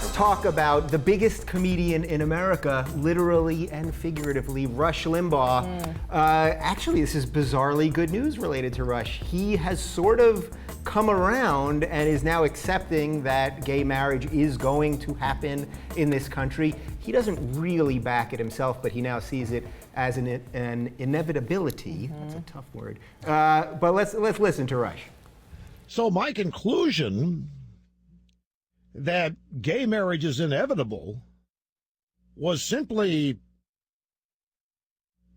let's talk about the biggest comedian in America, literally and figuratively, Rush Limbaugh. Actually, this is bizarrely good news related to Rush. He has sort of come around and is now accepting that gay marriage is going to happen in this country. He doesn't really back it himself, but he now sees it as an inevitability. That's a tough word. But let's listen to Rush. So my conclusion that gay marriage is inevitable was simply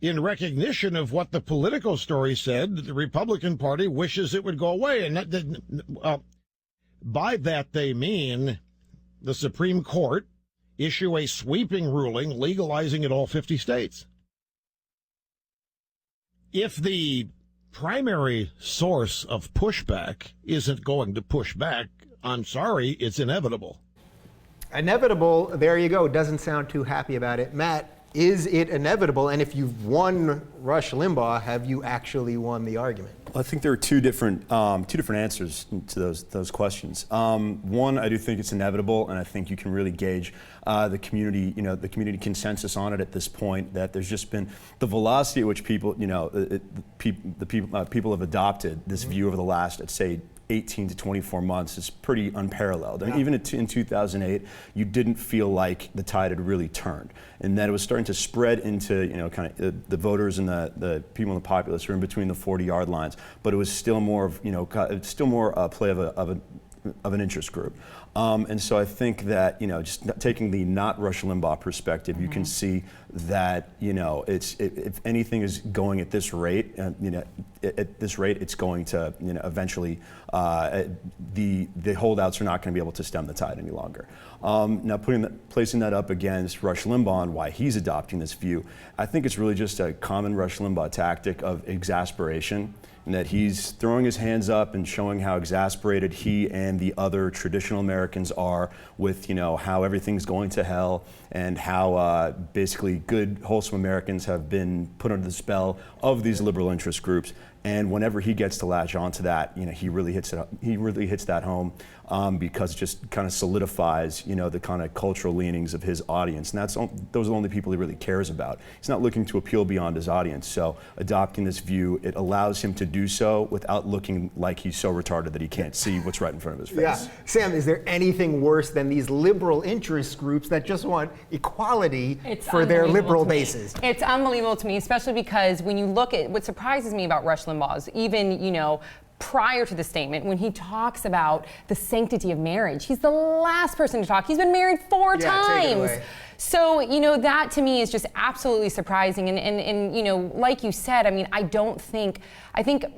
in recognition of what the Politico story said, that the Republican Party wishes it would go away. And by that they mean the Supreme Court issue a sweeping ruling legalizing in all 50 states. If the primary source of pushback isn't going to push back, I'm sorry, it's inevitable. Inevitable, there you go. Doesn't sound too happy about it. Matt, is it inevitable? And if you've won Rush Limbaugh, have you actually won the argument? Well, I think there are two different answers to those questions. One, I do think it's inevitable, and I think you can really gauge the community consensus on it at this point. That there's just been the velocity at which people, people have adopted this view over the last, let's say, 18 to 24 months is pretty unparalleled. And even in 2008, you didn't feel like the tide had really turned, and that it was starting to spread into, kind of the voters and the people in the populace who are in between the 40-yard lines. But it was still more of, still more a play of an interest group. And so I think that, just taking the not Rush Limbaugh perspective, you can see that, if anything is going at this rate, it's going to, eventually, the holdouts are not going to be able to stem the tide any longer. Now, placing that up against Rush Limbaugh and why he's adopting this view, I think it's really just a common Rush Limbaugh tactic of exasperation, and that he's throwing his hands up and showing how exasperated he and the other traditional Americans are with, how everything's going to hell, and how basically good, wholesome Americans have been put under the spell of these liberal interest groups. And whenever he gets to latch onto that, he really hits it. He really hits that home because it just kind of solidifies, the kind of cultural leanings of his audience. And those are the only people he really cares about. He's not looking to appeal beyond his audience. So adopting this view, it allows him to do so without looking like he's so retarded that he can't see what's right in front of his face. Yeah, Sam, is there anything worse than these liberal interest groups that just want equality for their liberal bases? It's unbelievable to me, especially because when you look at what surprises me about Rush Limbaugh's, even, prior to the statement, when he talks about the sanctity of marriage, he's the last person to talk. He's been married 4 times. So, that to me is just absolutely surprising. And like you said, I think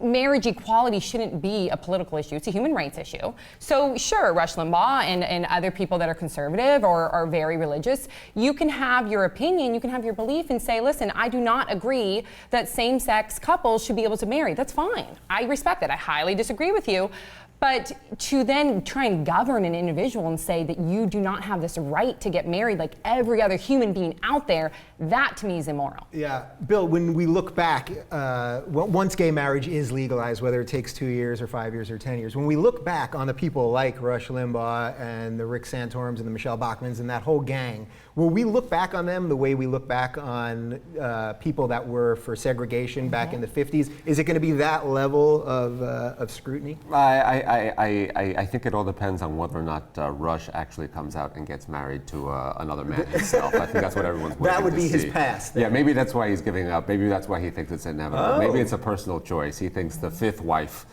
marriage equality shouldn't be a political issue. It's a human rights issue. So sure, Rush Limbaugh and other people that are conservative or are very religious, you can have your opinion, you can have your belief and say, listen, I do not agree that same-sex couples should be able to marry. That's fine. I respect that. I highly disagree with you. But to then try and govern an individual and say that you do not have this right to get married like every other human being out there, that to me is immoral. Yeah, Bill, when we look back, once gay marriage is legalized, whether it takes 2 years or 5 years or 10 years, when we look back on the people like Rush Limbaugh and the Rick Santorums and the Michelle Bachmans and that whole gang, will we look back on them the way we look back on people that were for segregation back in the 50s? Is it going to be that level of scrutiny? I think it all depends on whether or not Rush actually comes out and gets married to another man himself. I think that's what everyone's waiting to see. That would be his past. Yeah, maybe that's why he's giving up. Maybe that's why he thinks it's inevitable. Maybe it's a personal choice. He thinks the 5th wife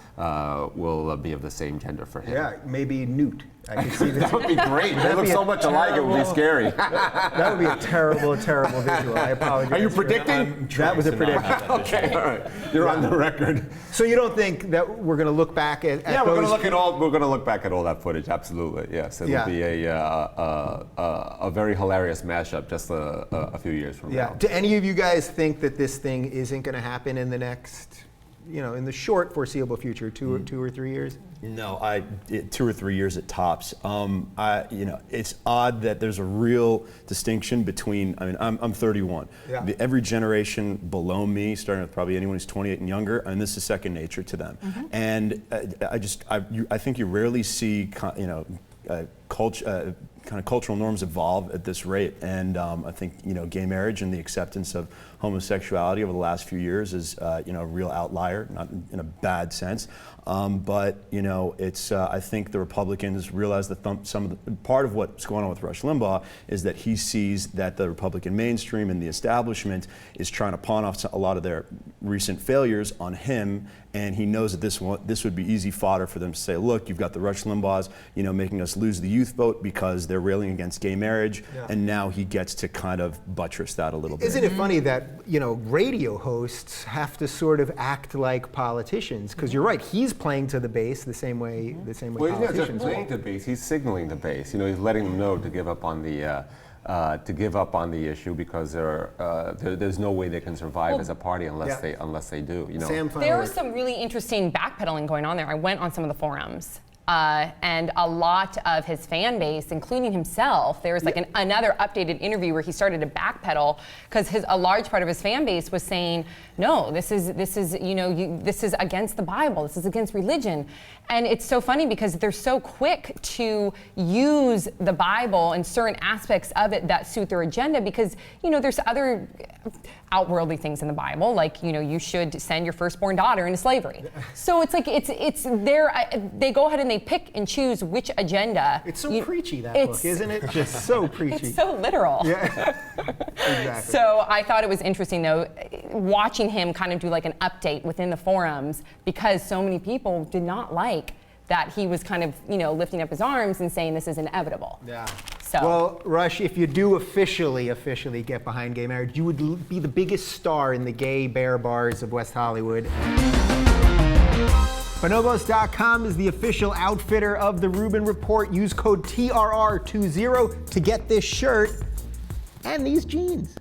will be of the same gender for him. Yeah, maybe Newt. I could see this. That would be great. They look so much alike, it would be scary. That would be a terrible visual. I apologize. Are you predicting? That was a prediction. Okay, all right. You're on the record. So you don't think that we're going to look back at yeah, we're going to look back at all that footage. Absolutely, yes. It'll be a very hilarious mashup just a few years from now. Do any of you guys think that this thing isn't going to happen in the next, in the short foreseeable future, two or 3 years? No, 2 or 3 years at tops. It's odd that there's a real distinction between. I'm 31. Yeah. Every generation below me, starting with probably anyone who's 28 and younger, and this is second nature to them. And I think you rarely see, culture, kind of cultural norms evolve at this rate, and I think gay marriage and the acceptance of homosexuality over the last few years is a real outlier, not in a bad sense, but it's I think the Republicans realize that part of what's going on with Rush Limbaugh is that he sees that the Republican mainstream and the establishment is trying to pawn off a lot of their recent failures on him, and he knows that this would be easy fodder for them to say, look, you've got the Rush Limbaughs, making us lose the youth vote because they're railing against gay marriage, and now he gets to kind of buttress that a little bit. Isn't it funny that radio hosts have to sort of act like politicians? Because you're right, he's playing to the base the same way Well, he's not politicians just playing to the base; he's signaling the base. He's letting them know to give up on the issue because there's no way they can survive as a party unless they do. There was some really interesting backpedaling going on there. I went on some of the forums. And a lot of his fan base, including himself, there was like another updated interview where he started to backpedal because a large part of his fan base was saying, no, this is against the Bible, this is against religion. And it's so funny because they're so quick to use the Bible and certain aspects of it that suit their agenda because, there's other outworldly things in the Bible, like, you should send your firstborn daughter into slavery. So it's like, it's there, they go ahead and they pick and choose which agenda. It's so preachy, that book, isn't it? Just so preachy. It's so literal. Yeah, exactly. So I thought it was interesting, though, watching him kind of do like an update within the forums because so many people did not like that he was kind of, lifting up his arms and saying this is inevitable. Yeah. So. Well, Rush, if you do officially get behind gay marriage, you would be the biggest star in the gay bear bars of West Hollywood. Bonobos.com is the official outfitter of the Rubin Report. Use code TRR20 to get this shirt and these jeans.